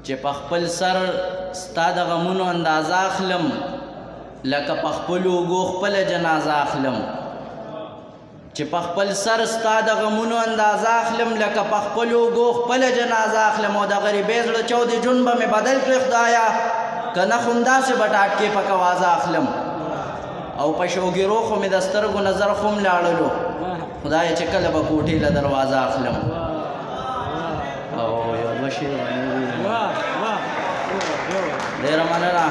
چې په خپل سر ستا د غمونو اندازه اخلم لکه په خپلو اوږو خپله جنازه اخلم چې په خپل سر ستا د غمونو اندازه اخلم لکه په خپلو اوږو خپله جنازه اخلم او د غریبۍ زړه چودې جون به مې بدل کړې خدایه که نه خو همداسې به ټاټکې په کوازه اخلم او په شوګیرو خو مې د سترګو نظر خو هم لاړلو خدایه چې کله به کوټې له دروازه اخلم او یو دوه شعر ډېره مننه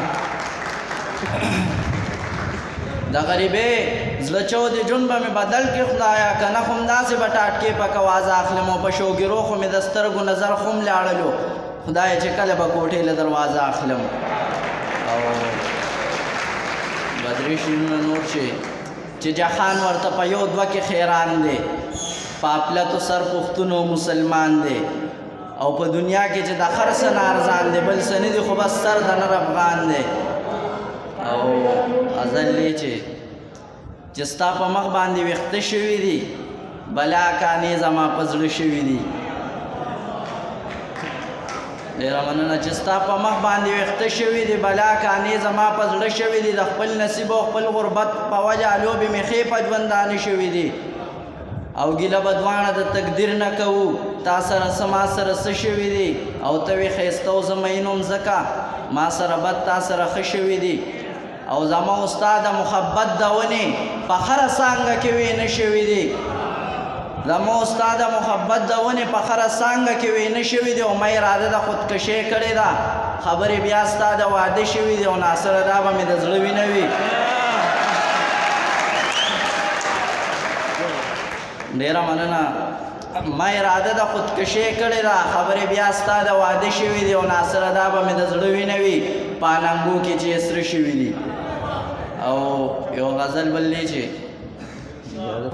د غریبۍ زړه چودې جون به مې بدل کړي خدایه که نه خو همداسې به ټاټکې په کوازه اخلم او په شوګیرو خو مې د سترګو نظر خو هم لاړلو خدایه چې کله به کوټې له دروازه اخلم او بدري شعرونه نور چې جهان ورته په یو دوه کې خیران دی په اپلتو سر پښتون او مسلمان دی او په دنیا کې چې د هر څه نه ارزان دی بل څه نه دي خو بس سر د نر افغان دی او ازل دی چې ستا په مخ باندې ویښته شوي دي بلا کانې زما په زړه شوي دي ډېره مننه چې ستا په مخ باندې ویښته شوي دي بلا کانې زما په زړه شوي دي د خپل نصیب او خپل غربت په وجه لوبې مې ښې په ژوندانه شوي دي او ګیله به دواړه د تقدیر نه کوو تا سره څه ما سره څه شوي دي او ته وې ښایسته او زه مین وم ځکه ما سره بد تا سره ښه شوي دي او زما او ستا د محبت د ونې په هره څانګه کې وینه شوي دي زما او ستا د محبت د ونې په هره څانګه کې وینه شوي دي او ما اراده د خودکشۍ کړې ده خبرې بیا ستا د واده شوي دي او ناصره دا به مې د زړه وینه وي ډېره مننه ما اراده د خودکشۍ کړې ده خبرې بیا ستا د واده شوي دي او ناصره دا به مې د زړه وینه وي په اننګو کې چې سره شوي دي او یو غزل بل دی چې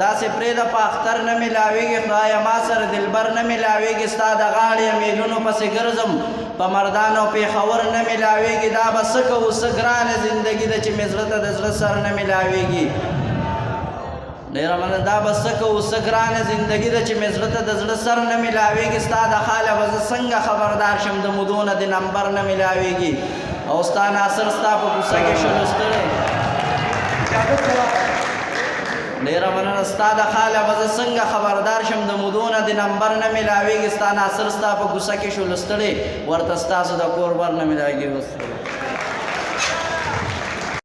داسې پرېږده په اختر نه میلاویږي خدایه ما سره دلبر نه میلاویږي ستا د غاړې میلونو پسې ګرځم په مردانو پېښور نه میلاویږي دا به څه کوو څه ګرانه زندګي ده چې مې زړه ته د زړه سر نه میلاویږي ډېره مننه دا به څه کوو څه ګرانه زندګي ده چې مې زړه ته د زړه سر نه میلاویږي ستا د حاله به زه څنګه خبردار شم د مودو نه د نمبر نه میلاویږي او ستا ناصر ستا په کوڅه کې شلو ستړی ډېره مننه ستا د حاله به زه څنګه خبردار شم د مودو نه د نمبر نه میلاویږي ستا ناصر ستا په کوڅه کې شلو ستړی ورته ستاسو د کور بر نه میلاویږي